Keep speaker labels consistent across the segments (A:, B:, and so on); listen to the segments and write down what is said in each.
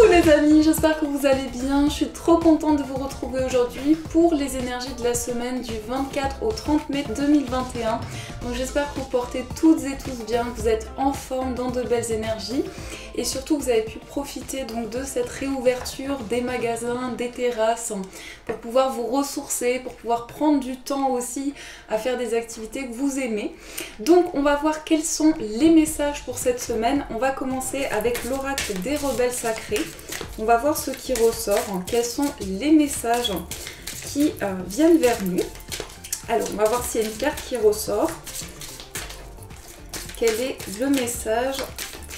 A: les amis, j'espère que vous allez bien. Je suis trop contente de vous retrouver aujourd'hui pour les énergies de la semaine du 24 au 30 mai 2021. Donc j'espère que vous portez toutes et tous bien, que vous êtes en forme dans de belles énergies et surtout que vous avez pu profiter donc de cette réouverture des magasins, des terrasses pour pouvoir vous ressourcer, pour pouvoir prendre du temps aussi à faire des activités que vous aimez. Donc on va voir quels sont les messages pour cette semaine. On va commencer avec l'oracle des rebelles sacrés. On va voir ce qui ressort, quels sont les messages qui viennent vers nous. Alors on va voir s'il y a une carte qui ressort. Quel est le message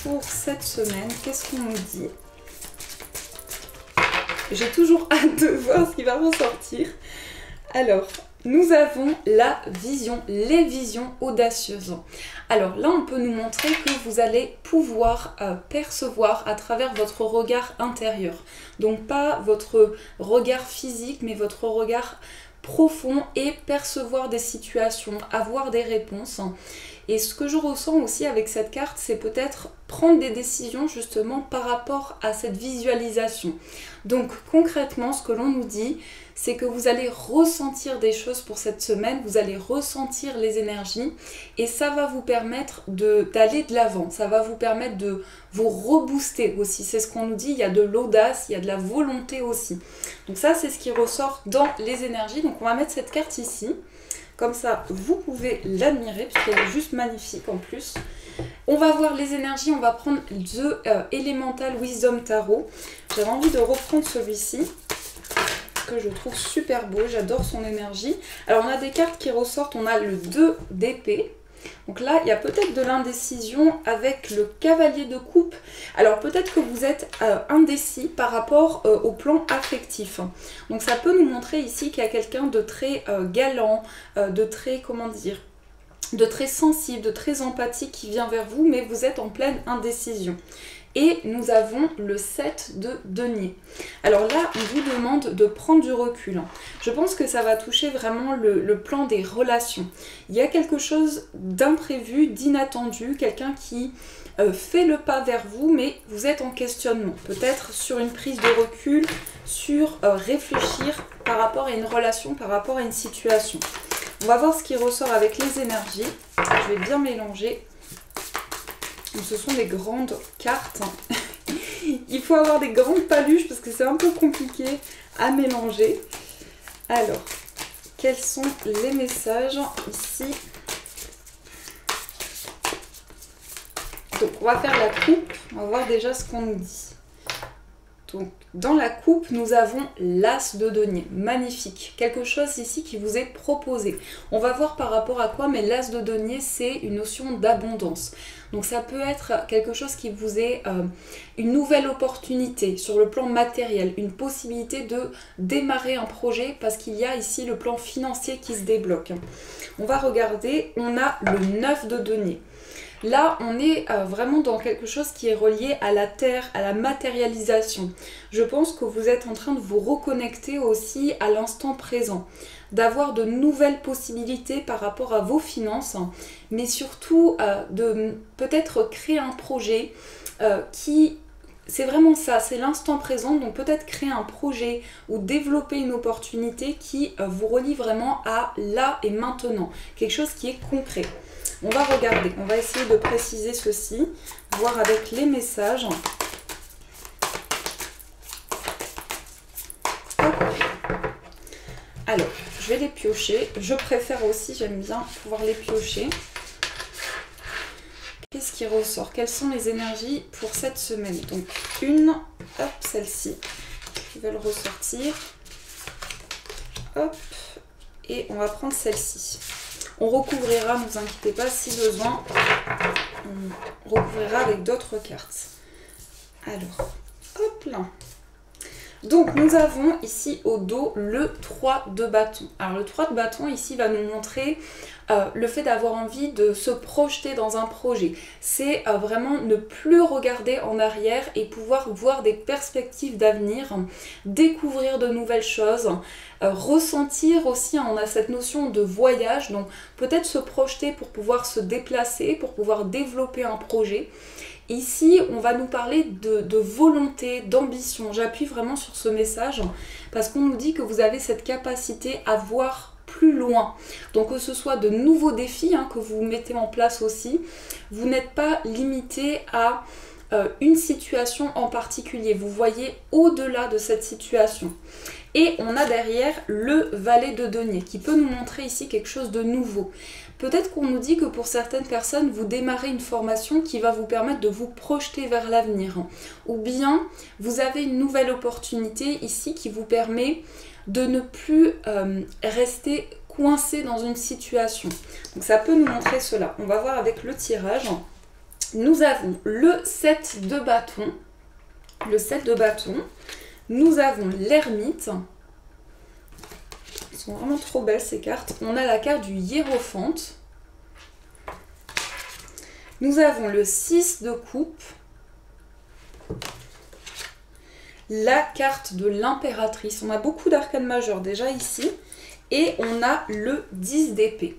A: pour cette semaine? Qu'est-ce qu'on nous dit? J'ai toujours hâte de voir ce qui va ressortir. Alors, nous avons la vision, les visions audacieuses. Alors là, on peut nous montrer que vous allez pouvoir percevoir à travers votre regard intérieur. Donc pas votre regard physique, mais votre regard profond et percevoir des situations, avoir des réponses. Et ce que je ressens aussi avec cette carte, c'est peut-être prendre des décisions justement par rapport à cette visualisation. Donc concrètement, ce que l'on nous dit, c'est que vous allez ressentir des choses pour cette semaine, vous allez ressentir les énergies et ça va vous permettre d'aller de l'avant, ça va vous permettre de vous rebooster aussi. C'est ce qu'on nous dit, il y a de l'audace, il y a de la volonté aussi. Donc ça, c'est ce qui ressort dans les énergies. Donc on va mettre cette carte ici. Comme ça, vous pouvez l'admirer, puisqu'elle est juste magnifique en plus. On va voir les énergies, on va prendre The Elemental Wisdom Tarot. J'avais envie de reprendre celui-ci, que je trouve super beau, j'adore son énergie. Alors on a des cartes qui ressortent, on a le 2 d'épée. Donc là, il y a peut-être de l'indécision avec le cavalier de coupe. Alors peut-être que vous êtes indécis par rapport au plan affectif. Donc ça peut nous montrer ici qu'il y a quelqu'un de très galant, de très, comment dire, de très sensible, de très empathique qui vient vers vous, mais vous êtes en pleine indécision. Et nous avons le 7 de denier. Alors là, on vous demande de prendre du recul. Je pense que ça va toucher vraiment le plan des relations. Il y a quelque chose d'imprévu, d'inattendu, quelqu'un qui fait le pas vers vous, mais vous êtes en questionnement. Peut-être sur une prise de recul, sur réfléchir par rapport à une relation, par rapport à une situation. On va voir ce qui ressort avec les énergies. Je vais bien mélanger. Ce sont des grandes cartes. Il faut avoir des grandes paluches parce que c'est un peu compliqué à mélanger. Alors, quels sont les messages ici? Donc, on va faire la coupe. On va voir déjà ce qu'on nous dit. Donc, dans la coupe, nous avons l'as de denier. Magnifique. Quelque chose ici qui vous est proposé. On va voir par rapport à quoi, mais l'as de denier, c'est une notion d'abondance. Donc, ça peut être quelque chose qui vous est une nouvelle opportunité sur le plan matériel, une possibilité de démarrer un projet parce qu'il y a ici le plan financier qui se débloque. On va regarder, on a le 9 de denier. Là, on est vraiment dans quelque chose qui est relié à la terre, à la matérialisation. Je pense que vous êtes en train de vous reconnecter aussi à l'instant présent, d'avoir de nouvelles possibilités par rapport à vos finances, mais surtout de peut-être créer un projet qui... C'est vraiment ça, c'est l'instant présent, donc peut-être créer un projet ou développer une opportunité qui vous relie vraiment à là et maintenant, quelque chose qui est concret. On va regarder, on va essayer de préciser ceci, voir avec les messages. Hop. Alors, je vais les piocher, je préfère aussi, j'aime bien pouvoir les piocher. Qu'est-ce qui ressort? Quelles sont les énergies pour cette semaine? Donc une, hop, celle-ci, qui veulent ressortir. Hop, et on va prendre celle-ci. On recouvrira, ne vous inquiétez pas, si besoin, on recouvrira avec d'autres cartes. Alors, hop là. Donc nous avons ici au dos le 3 de bâton. Alors le 3 de bâton ici va nous montrer le fait d'avoir envie de se projeter dans un projet. C'est vraiment ne plus regarder en arrière et pouvoir voir des perspectives d'avenir, découvrir de nouvelles choses, ressentir aussi, on a cette notion de voyage, donc peut-être se projeter pour pouvoir se déplacer, pour pouvoir développer un projet. Ici, on va nous parler de volonté, d'ambition. J'appuie vraiment sur ce message parce qu'on nous dit que vous avez cette capacité à voir plus loin. Donc que ce soit de nouveaux défis que vous mettez en place aussi, vous n'êtes pas limité à une situation en particulier. Vous voyez au-delà de cette situation. Et on a derrière le valet de denier qui peut nous montrer ici quelque chose de nouveau. Peut-être qu'on nous dit que pour certaines personnes, vous démarrez une formation qui va vous permettre de vous projeter vers l'avenir. Ou bien, vous avez une nouvelle opportunité ici qui vous permet de ne plus rester coincé dans une situation. Donc ça peut nous montrer cela. On va voir avec le tirage. Nous avons le 7 de bâton. Le 7 de bâton. Nous avons l'ermite. Elles sont vraiment trop belles ces cartes. On a la carte du hiérophante. Nous avons le 6 de coupe. La carte de l'impératrice. On a beaucoup d'arcanes majeures déjà ici. Et on a le 10 d'épée.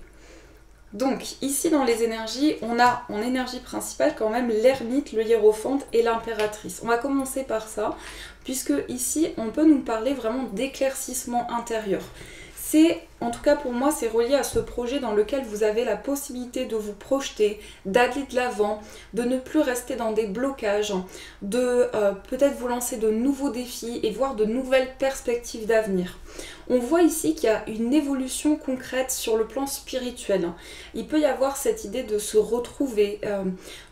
A: Donc ici dans les énergies, on a en énergie principale quand même l'ermite, le hiérophante et l'impératrice. On va commencer par ça, puisque ici on peut nous parler vraiment d'éclaircissement intérieur. C'est, en tout cas pour moi, c'est relié à ce projet dans lequel vous avez la possibilité de vous projeter, d'aller de l'avant, de ne plus rester dans des blocages, de peut-être vous lancer de nouveaux défis et voir de nouvelles perspectives d'avenir. On voit ici qu'il y a une évolution concrète sur le plan spirituel. Il peut y avoir cette idée de se retrouver,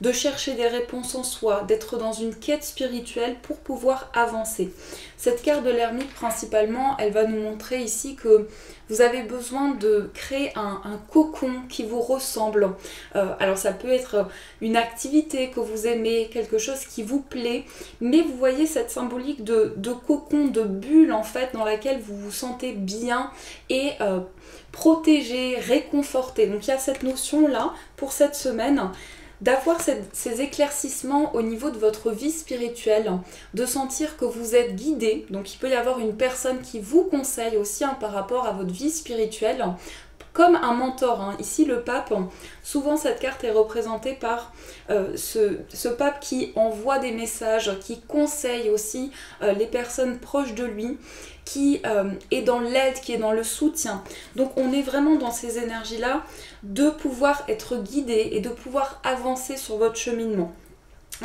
A: de chercher des réponses en soi, d'être dans une quête spirituelle pour pouvoir avancer. Cette carte de l'ermite principalement, elle va nous montrer ici que vous avez besoin de créer un cocon qui vous ressemble. Alors ça peut être une activité que vous aimez, quelque chose qui vous plaît, mais vous voyez cette symbolique de cocon, de bulle en fait, dans laquelle vous vous sentez bien et protégé, réconforté. Donc il y a cette notion-là pour cette semaine d'avoir ces éclaircissements au niveau de votre vie spirituelle, de sentir que vous êtes guidé. Donc il peut y avoir une personne qui vous conseille aussi par rapport à votre vie spirituelle, comme un mentor. Ici le pape, souvent cette carte est représentée par ce pape qui envoie des messages, qui conseille aussi les personnes proches de lui, qui est dans l'aide, qui est dans le soutien. Donc on est vraiment dans ces énergies-là de pouvoir être guidé et de pouvoir avancer sur votre cheminement.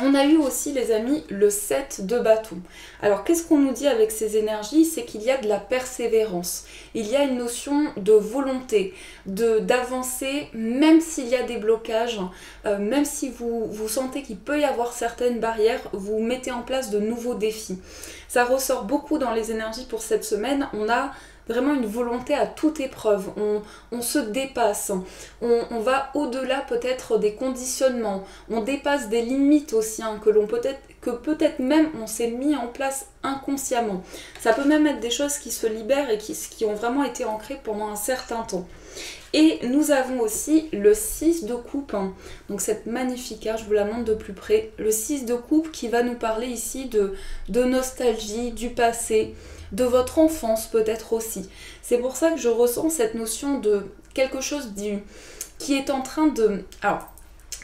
A: On a eu aussi, les amis, le 7 de bâton. Alors, qu'est-ce qu'on nous dit avec ces énergies? C'est qu'il y a de la persévérance. Il y a une notion de volonté, d'avancer, même s'il y a des blocages, même si vous sentez qu'il peut y avoir certaines barrières, vous mettez en place de nouveaux défis. Ça ressort beaucoup dans les énergies pour cette semaine. On a vraiment une volonté à toute épreuve, on se dépasse, on va au-delà peut-être des conditionnements, on dépasse des limites aussi que peut-être même on s'est mis en place inconsciemment. Ça peut même être des choses qui se libèrent et qui ont vraiment été ancrées pendant un certain temps. Et nous avons aussi le 6 de coupe, donc cette magnifique carte, je vous la montre de plus près. Le 6 de coupe qui va nous parler ici de nostalgie, du passé, de votre enfance peut-être aussi. C'est pour ça que je ressens cette notion de quelque chose qui est en train de... Alors,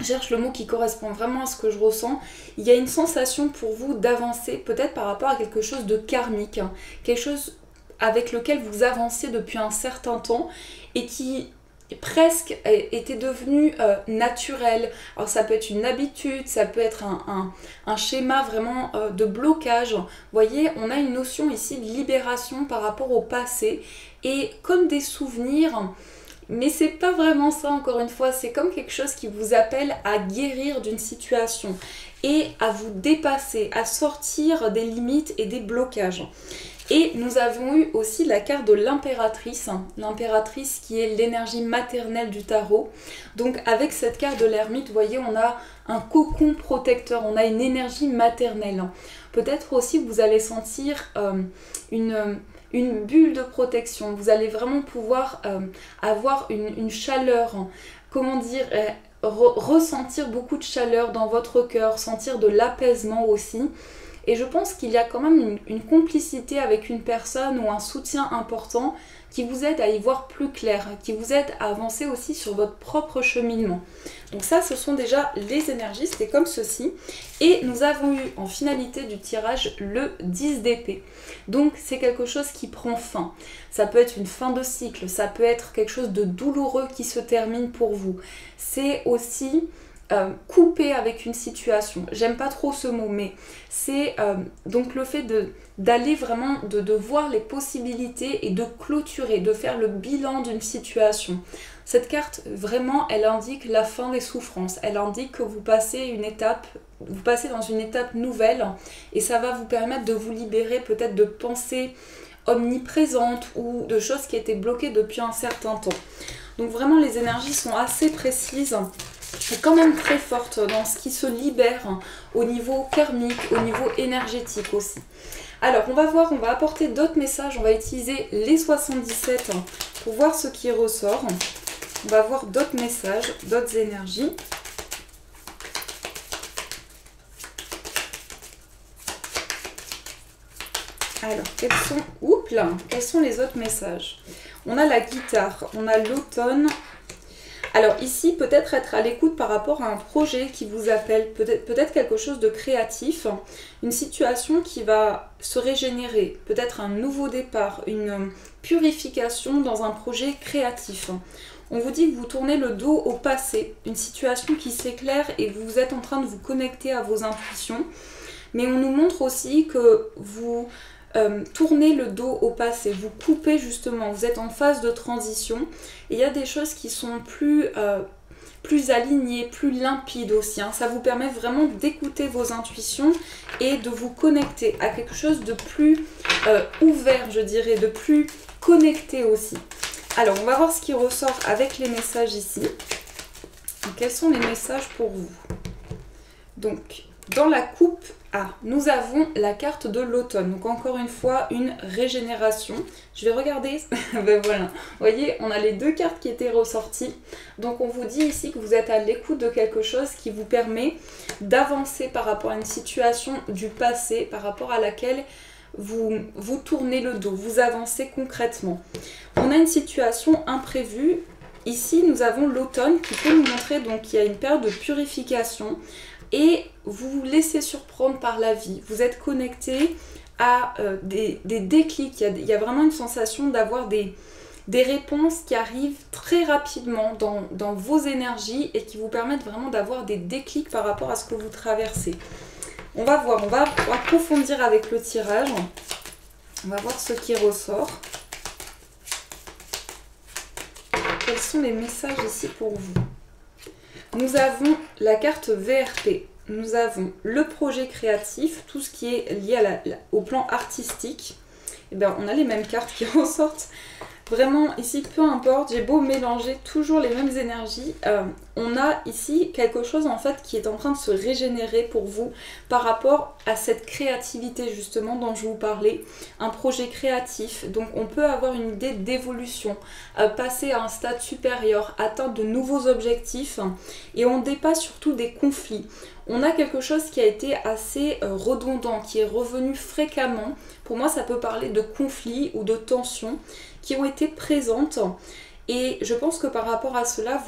A: je cherche le mot qui correspond vraiment à ce que je ressens. Il y a une sensation pour vous d'avancer, peut-être par rapport à quelque chose de karmique, quelque chose avec lequel vous avancez depuis un certain temps et qui presque était devenu naturel. Alors ça peut être une habitude, ça peut être un schéma vraiment de blocage. Vous voyez, on a une notion ici de libération par rapport au passé et comme des souvenirs, mais c'est pas vraiment ça encore une fois, c'est comme quelque chose qui vous appelle à guérir d'une situation et à vous dépasser, à sortir des limites et des blocages. Et nous avons eu aussi la carte de l'impératrice qui est l'énergie maternelle du tarot. Donc avec cette carte de l'ermite, vous voyez, on a un cocon protecteur, on a une énergie maternelle. Peut-être aussi que vous allez sentir une bulle de protection. Vous allez vraiment pouvoir avoir une chaleur, comment dire, ressentir beaucoup de chaleur dans votre cœur, sentir de l'apaisement aussi. Et je pense qu'il y a quand même une complicité avec une personne ou un soutien important qui vous aide à y voir plus clair, qui vous aide à avancer aussi sur votre propre cheminement. Donc ça, ce sont déjà les énergies, c'était comme ceci. Et nous avons eu en finalité du tirage le 10 d'épée. Donc c'est quelque chose qui prend fin. Ça peut être une fin de cycle, ça peut être quelque chose de douloureux qui se termine pour vous. C'est aussi couper avec une situation. J'aime pas trop ce mot, mais c'est donc le fait d'aller vraiment, de voir les possibilités et de clôturer, de faire le bilan d'une situation. Cette carte, vraiment, elle indique la fin des souffrances. Elle indique que vous passez une étape, vous passez dans une étape nouvelle et ça va vous permettre de vous libérer peut-être de pensées omniprésentes ou de choses qui étaient bloquées depuis un certain temps. Donc vraiment, les énergies sont assez précises et quand même très forte dans ce qui se libère au niveau karmique, au niveau énergétique aussi. Alors on va voir, on va apporter d'autres messages, on va utiliser les 77 pour voir ce qui ressort. On va voir d'autres messages, d'autres énergies. Alors, quels sont les autres messages? On a la guitare, on a l'automne. Alors ici, peut-être être à l'écoute par rapport à un projet qui vous appelle, peut-être quelque chose de créatif, une situation qui va se régénérer, peut-être un nouveau départ, une purification dans un projet créatif. On vous dit que vous tournez le dos au passé, une situation qui s'éclaire et vous êtes en train de vous connecter à vos intuitions. Mais on nous montre aussi que vous tournez le dos au passé, vous coupez justement, vous êtes en phase de transition et il y a des choses qui sont plus alignées, plus limpides aussi. Ça vous permet vraiment d'écouter vos intuitions et de vous connecter à quelque chose de plus ouvert, je dirais, de plus connecté aussi. Alors, on va voir ce qui ressort avec les messages ici. Donc, quels sont les messages pour vous? Donc, dans la coupe A, nous avons la carte de l'automne. Donc encore une fois, une régénération. Je vais regarder. Ben voilà. Vous voyez, on a les deux cartes qui étaient ressorties. Donc on vous dit ici que vous êtes à l'écoute de quelque chose qui vous permet d'avancer par rapport à une situation du passé, par rapport à laquelle vous tournez le dos, vous avancez concrètement. On a une situation imprévue. Ici, nous avons l'automne qui peut nous montrer donc qu'il y a une période de purification. Et vous vous laissez surprendre par la vie. Vous êtes connecté à des déclics. Il y a vraiment une sensation d'avoir des réponses qui arrivent très rapidement dans vos énergies et qui vous permettent vraiment d'avoir des déclics par rapport à ce que vous traversez. On va voir, on va approfondir avec le tirage. On va voir ce qui ressort. Quels sont les messages ici pour vous? Nous avons la carte VRP, nous avons le projet créatif, tout ce qui est lié au plan artistique. Et bien, on a les mêmes cartes qui ressortent. Vraiment, ici, peu importe, j'ai beau mélanger toujours les mêmes énergies. On a ici quelque chose en fait qui est en train de se régénérer pour vous par rapport à cette créativité justement dont je vous parlais. Un projet créatif, donc on peut avoir une idée d'évolution, passer à un stade supérieur, atteindre de nouveaux objectifs et on dépasse surtout des conflits. On a quelque chose qui a été assez redondant, qui est revenu fréquemment. Pour moi, ça peut parler de conflits ou de tensions qui ont été présentes. Et je pense que par rapport à cela,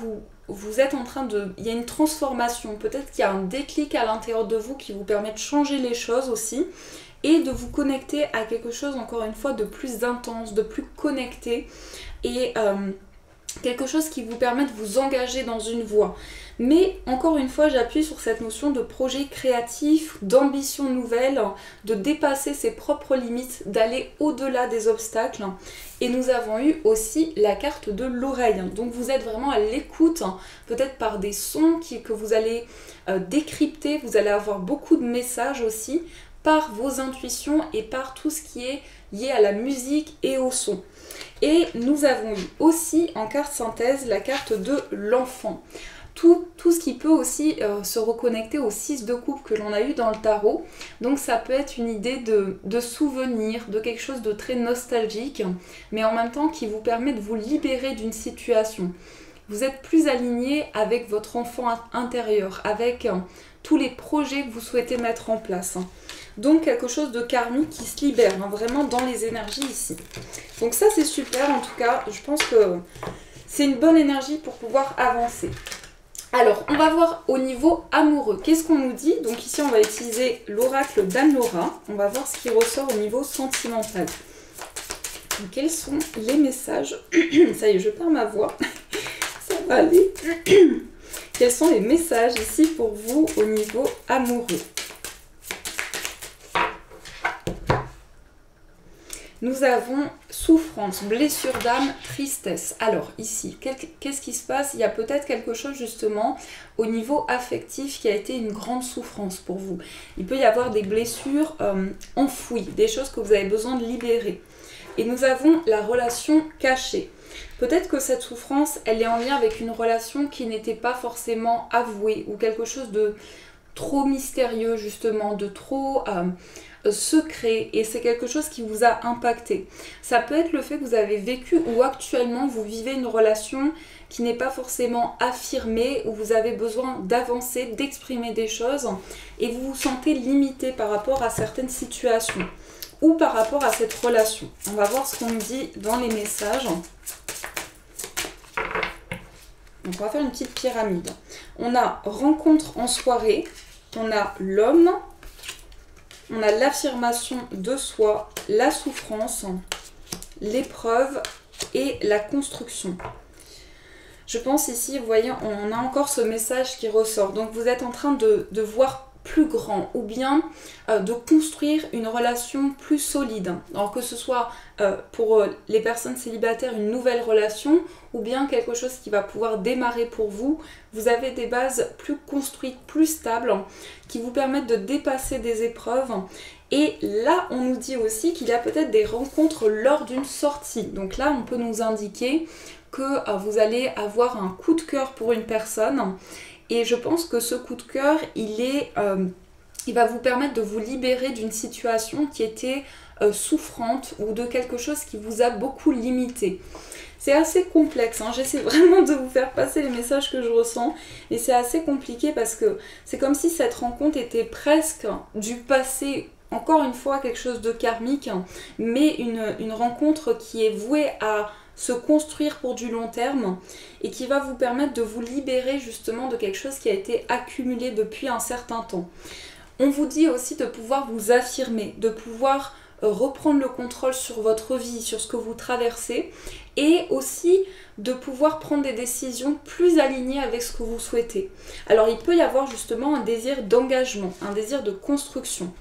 A: vous êtes en train de... Il y a une transformation. Peut-être qu'il y a un déclic à l'intérieur de vous qui vous permet de changer les choses aussi. Et de vous connecter à quelque chose, encore une fois, de plus intense, de plus connecté. Et quelque chose qui vous permet de vous engager dans une voie. Mais encore une fois, j'appuie sur cette notion de projet créatif, d'ambition nouvelle, de dépasser ses propres limites, d'aller au-delà des obstacles. Et nous avons eu aussi la carte de l'oreille. Donc vous êtes vraiment à l'écoute, peut-être par des sons que vous allez décrypter. Vous allez avoir beaucoup de messages aussi par vos intuitions et par tout ce qui est lié à la musique et au son. Et nous avons eu aussi en carte synthèse la carte de l'enfant. tout ce qui peut aussi se reconnecter au 6 de coupe que l'on a eu dans le tarot. Donc ça peut être une idée de souvenir, de quelque chose de très nostalgique, mais en même temps qui vous permet de vous libérer d'une situation. Vous êtes plus aligné avec votre enfant intérieur, avec tous les projets que vous souhaitez mettre en place. Donc quelque chose de karmique qui se libère, vraiment dans les énergies ici. Donc ça c'est super, en tout cas, je pense que c'est une bonne énergie pour pouvoir avancer. Alors, on va voir au niveau amoureux. Qu'est-ce qu'on nous dit? Donc ici, on va utiliser l'oracle d'Anne-Laura. On va voir ce qui ressort au niveau sentimental. Donc, quels sont les messages? Ça y est, je perds ma voix. Ça va aller. Quels sont les messages ici pour vous au niveau amoureux? Nous avons souffrance, blessure d'âme, tristesse. Alors ici, qu'est-ce qui se passe? Il y a peut-être quelque chose justement au niveau affectif qui a été une grande souffrance pour vous. Il peut y avoir des blessures enfouies, des choses que vous avez besoin de libérer. Et nous avons la relation cachée. Peut-être que cette souffrance, elle est en lien avec une relation qui n'était pas forcément avouée ou quelque chose de trop mystérieux justement, de trop secret, et c'est quelque chose qui vous a impacté. Ça peut être le fait que vous avez vécu ou actuellement vous vivez une relation qui n'est pas forcément affirmée, où vous avez besoin d'avancer, d'exprimer des choses et vous vous sentez limité par rapport à certaines situations ou par rapport à cette relation. On va voir ce qu'on nous dit dans les messages. Donc on va faire une petite pyramide. On a rencontre en soirée, on a l'homme, on a l'affirmation de soi, la souffrance, l'épreuve et la construction. Je pense ici, vous voyez, on a encore ce message qui ressort. Donc vous êtes en train de voir plus grand ou bien de construire une relation plus solide. Alors que ce soit pour les personnes célibataires une nouvelle relation ou bien quelque chose qui va pouvoir démarrer pour vous, vous avez des bases plus construites, plus stables qui vous permettent de dépasser des épreuves. Et là, on nous dit aussi qu'il y a peut-être des rencontres lors d'une sortie. Donc là, on peut nous indiquer que vous allez avoir un coup de cœur pour une personne. Et je pense que ce coup de cœur, il va vous permettre de vous libérer d'une situation qui était souffrante ou de quelque chose qui vous a beaucoup limité. C'est assez complexe, j'essaie vraiment de vous faire passer les messages que je ressens. Et c'est assez compliqué parce que c'est comme si cette rencontre était presque du passé. Encore une fois, quelque chose de karmique, mais une rencontre qui est vouée à se construire pour du long terme et qui va vous permettre de vous libérer justement de quelque chose qui a été accumulé depuis un certain temps. On vous dit aussi de pouvoir vous affirmer, de pouvoir reprendre le contrôle sur votre vie, sur ce que vous traversez et aussi de pouvoir prendre des décisions plus alignées avec ce que vous souhaitez. Alors il peut y avoir justement un désir d'engagement, un désir de construction.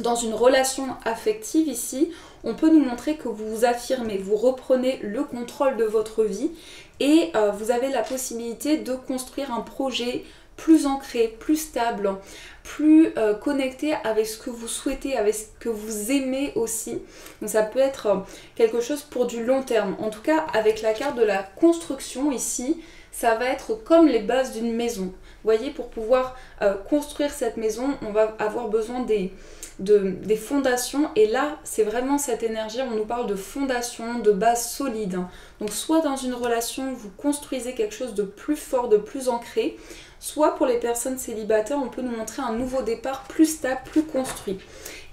A: Dans une relation affective ici, on peut nous montrer que vous vous affirmez, vous reprenez le contrôle de votre vie et vous avez la possibilité de construire un projet plus ancré, plus stable, plus connecté avec ce que vous souhaitez, avec ce que vous aimez aussi. Donc ça peut être quelque chose pour du long terme. En tout cas, avec la carte de la construction ici, ça va être comme les bases d'une maison. Vous voyez, pour pouvoir construire cette maison, on va avoir besoin des fondations, et là c'est vraiment cette énergie, on nous parle de fondation, de base solide. Donc soit dans une relation vous construisez quelque chose de plus fort, de plus ancré, soit pour les personnes célibataires on peut nous montrer un nouveau départ plus stable, plus construit.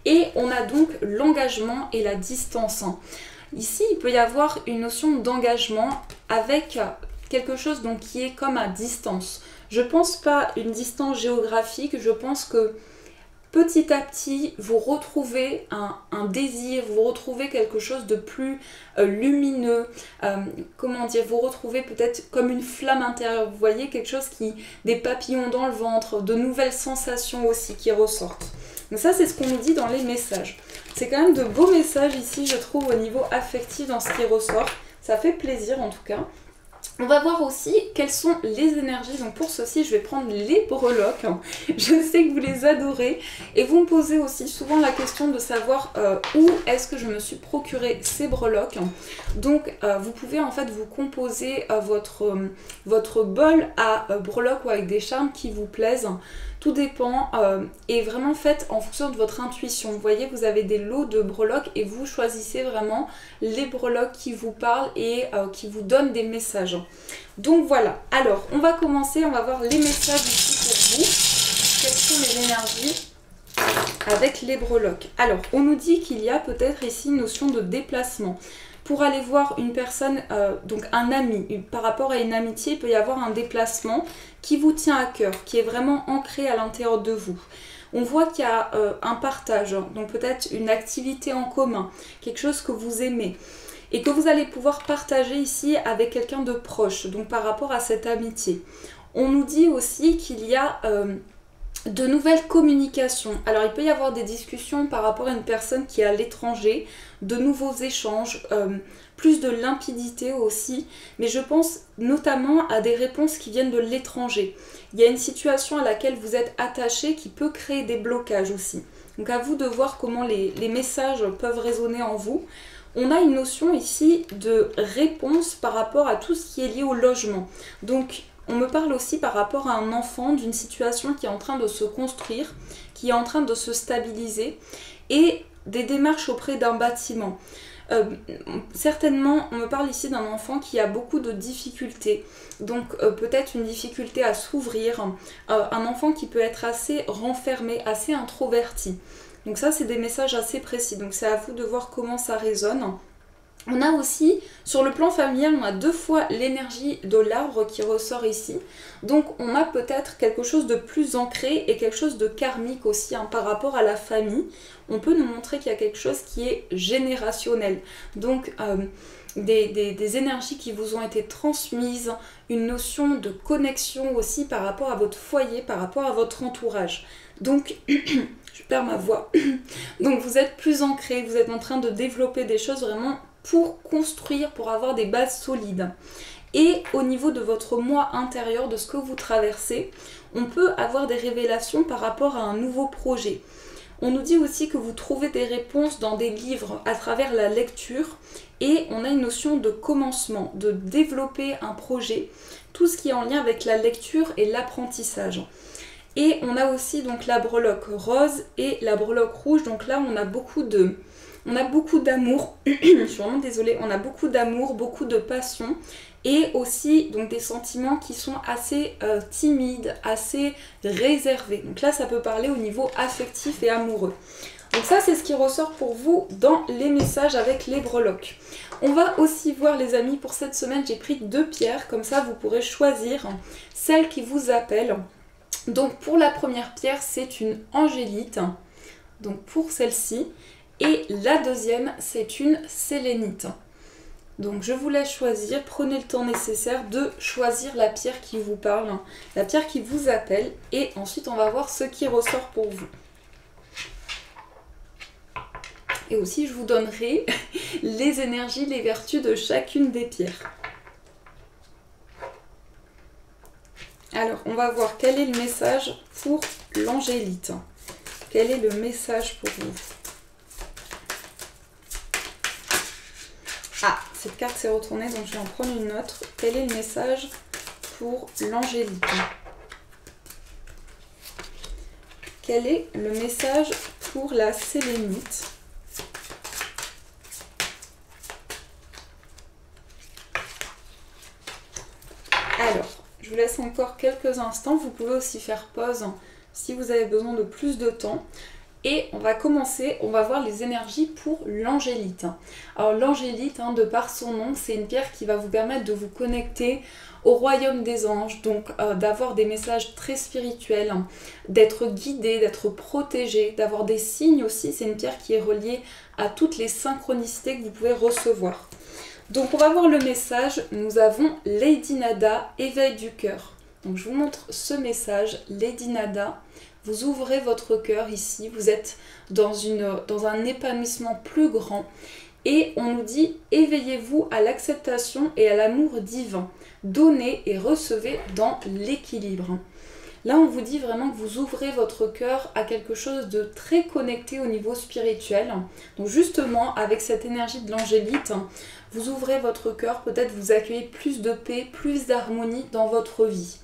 A: Et on a donc l'engagement et la distance. Ici il peut y avoir une notion d'engagement avec quelque chose donc qui est comme à distance. Je pense pas une distance géographique, je pense que petit à petit, vous retrouvez un désir, vous retrouvez quelque chose de plus lumineux, comment dire, vous retrouvez peut-être comme une flamme intérieure, vous voyez quelque chose des papillons dans le ventre, de nouvelles sensations aussi qui ressortent. Donc ça c'est ce qu'on nous dit dans les messages. C'est quand même de beaux messages ici je trouve au niveau affectif dans ce qui ressort, ça fait plaisir en tout cas. On va voir aussi quelles sont les énergies. Donc pour ceci, je vais prendre les breloques. Je sais que vous les adorez. Et vous me posez aussi souvent la question de savoir où est-ce que je me suis procuré ces breloques. Donc vous pouvez en fait vous composer votre bol à breloques ou avec des charmes qui vous plaisent. Tout dépend et vraiment faites en fonction de votre intuition. Vous voyez, vous avez des lots de breloques et vous choisissez vraiment les breloques qui vous parlent et qui vous donnent des messages. Donc voilà, alors on va commencer, on va voir les messages ici pour vous. Quelles sont les énergies avec les breloques? Alors, on nous dit qu'il y a peut-être ici une notion de déplacement. Pour aller voir une personne, donc un ami, par rapport à une amitié, il peut y avoir un déplacement qui vous tient à cœur, qui est vraiment ancré à l'intérieur de vous. On voit qu'il y a un partage, donc peut-être une activité en commun, quelque chose que vous aimez et que vous allez pouvoir partager ici avec quelqu'un de proche, donc par rapport à cette amitié. On nous dit aussi qu'il y a de nouvelles communications. Alors il peut y avoir des discussions par rapport à une personne qui est à l'étranger, de nouveaux échanges, plus de limpidité aussi, mais je pense notamment à des réponses qui viennent de l'étranger. Il y a une situation à laquelle vous êtes attaché qui peut créer des blocages aussi. Donc à vous de voir comment les messages peuvent résonner en vous. On a une notion ici de réponse par rapport à tout ce qui est lié au logement. Donc on me parle aussi par rapport à un enfant, d'une situation qui est en train de se construire, qui est en train de se stabiliser, et des démarches auprès d'un bâtiment. Certainement, on me parle ici d'un enfant qui a beaucoup de difficultés, donc peut-être une difficulté à s'ouvrir, un enfant qui peut être assez renfermé, assez introverti. Donc ça, c'est des messages assez précis, donc c'est à vous de voir comment ça résonne. On a aussi, sur le plan familial, on a deux fois l'énergie de l'arbre qui ressort ici. Donc on a peut-être quelque chose de plus ancré et quelque chose de karmique aussi par rapport à la famille. On peut nous montrer qu'il y a quelque chose qui est générationnel. Donc des énergies qui vous ont été transmises, une notion de connexion aussi par rapport à votre foyer, par rapport à votre entourage. Donc, je perds ma voix. Donc vous êtes plus ancré, vous êtes en train de développer des choses vraiment pour construire, pour avoir des bases solides. Et au niveau de votre moi intérieur, de ce que vous traversez, on peut avoir des révélations par rapport à un nouveau projet. On nous dit aussi que vous trouvez des réponses dans des livres à travers la lecture et on a une notion de commencement, de développer un projet, tout ce qui est en lien avec la lecture et l'apprentissage. Et on a aussi donc la breloque rose et la breloque rouge, donc là on a beaucoup d'amour, je suis vraiment désolée, on a beaucoup d'amour, beaucoup de passion et aussi donc des sentiments qui sont assez timides, assez réservés. Donc là ça peut parler au niveau affectif et amoureux. Donc ça c'est ce qui ressort pour vous dans les messages avec les breloques. On va aussi voir les amis, pour cette semaine j'ai pris 2 pierres, comme ça vous pourrez choisir celle qui vous appelle. Donc pour la première pierre c'est une angélite, donc pour celle-ci. Et la deuxième, c'est une sélénite. Donc je vous laisse choisir, prenez le temps nécessaire de choisir la pierre qui vous parle, la pierre qui vous appelle, et ensuite on va voir ce qui ressort pour vous. Et aussi je vous donnerai les énergies, les vertus de chacune des pierres. Alors on va voir quel est le message pour l'angélite. Quel est le message pour vous? Ah, cette carte s'est retournée, donc je vais en prendre une autre. Quel est le message pour l'angélite? Quel est le message pour la sélénite? Alors, je vous laisse encore quelques instants. Vous pouvez aussi faire pause si vous avez besoin de plus de temps. Et on va commencer, on va voir les énergies pour l'angélite. Alors l'angélite, de par son nom, c'est une pierre qui va vous permettre de vous connecter au royaume des anges, donc d'avoir des messages très spirituels, d'être guidé, d'être protégé, d'avoir des signes aussi. C'est une pierre qui est reliée à toutes les synchronicités que vous pouvez recevoir. Donc on va voir le message. Nous avons Lady Nada, éveil du cœur. Donc je vous montre ce message, Lady Nada. Vous ouvrez votre cœur ici, vous êtes dans un épanouissement plus grand Et on nous dit éveillez-vous à l'acceptation et à l'amour divin. Donnez et recevez dans l'équilibre. Là, on vous dit vraiment que vous ouvrez votre cœur à quelque chose de très connecté au niveau spirituel. Donc justement, avec cette énergie de l'angélite, vous ouvrez votre cœur, peut-être vous accueillez plus de paix, plus d'harmonie dans votre vie.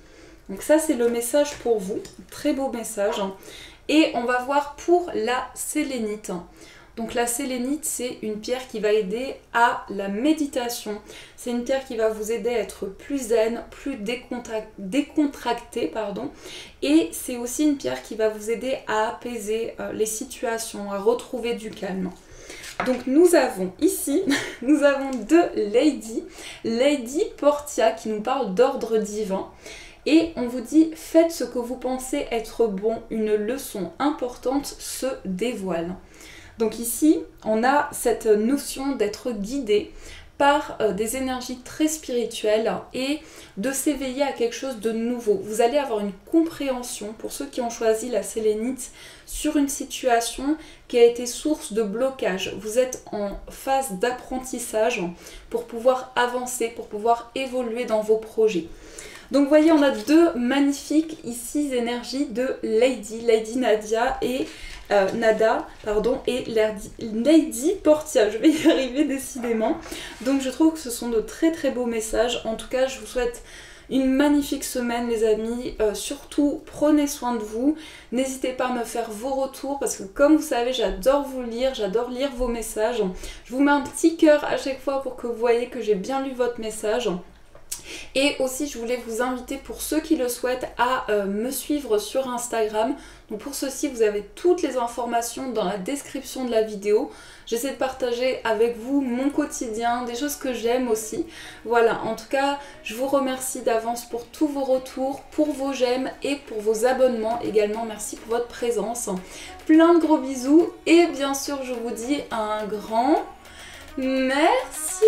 A: Donc ça, c'est le message pour vous. Très beau message. Et on va voir pour la sélénite. Donc la sélénite, c'est une pierre qui va aider à la méditation. C'est une pierre qui va vous aider à être plus zen, plus décontracté. Et c'est aussi une pierre qui va vous aider à apaiser les situations, à retrouver du calme. Donc nous avons ici, nous avons deux ladies. Lady Portia qui nous parle d'ordre divin. Et on vous dit, faites ce que vous pensez être bon, une leçon importante se dévoile. Donc ici, on a cette notion d'être guidé par des énergies très spirituelles et de s'éveiller à quelque chose de nouveau. Vous allez avoir une compréhension, pour ceux qui ont choisi la sélénite, sur une situation qui a été source de blocage. Vous êtes en phase d'apprentissage pour pouvoir avancer, pour pouvoir évoluer dans vos projets. Donc vous voyez, on a deux magnifiques ici énergies de Lady Nadia et Lady Portia. Je vais y arriver décidément. Donc je trouve que ce sont de très très beaux messages. En tout cas, je vous souhaite une magnifique semaine les amis. Surtout, prenez soin de vous. N'hésitez pas à me faire vos retours parce que comme vous savez, j'adore vous lire, j'adore lire vos messages. Je vous mets un petit cœur à chaque fois pour que vous voyez que j'ai bien lu votre message. Et aussi je voulais vous inviter pour ceux qui le souhaitent à me suivre sur Instagram. Donc pour ceci vous avez toutes les informations dans la description de la vidéo. J'essaie de partager avec vous mon quotidien, des choses que j'aime aussi. Voilà, en tout cas je vous remercie d'avance pour tous vos retours, pour vos j'aime et pour vos abonnements également. Merci pour votre présence. Plein de gros bisous et bien sûr je vous dis un grand merci.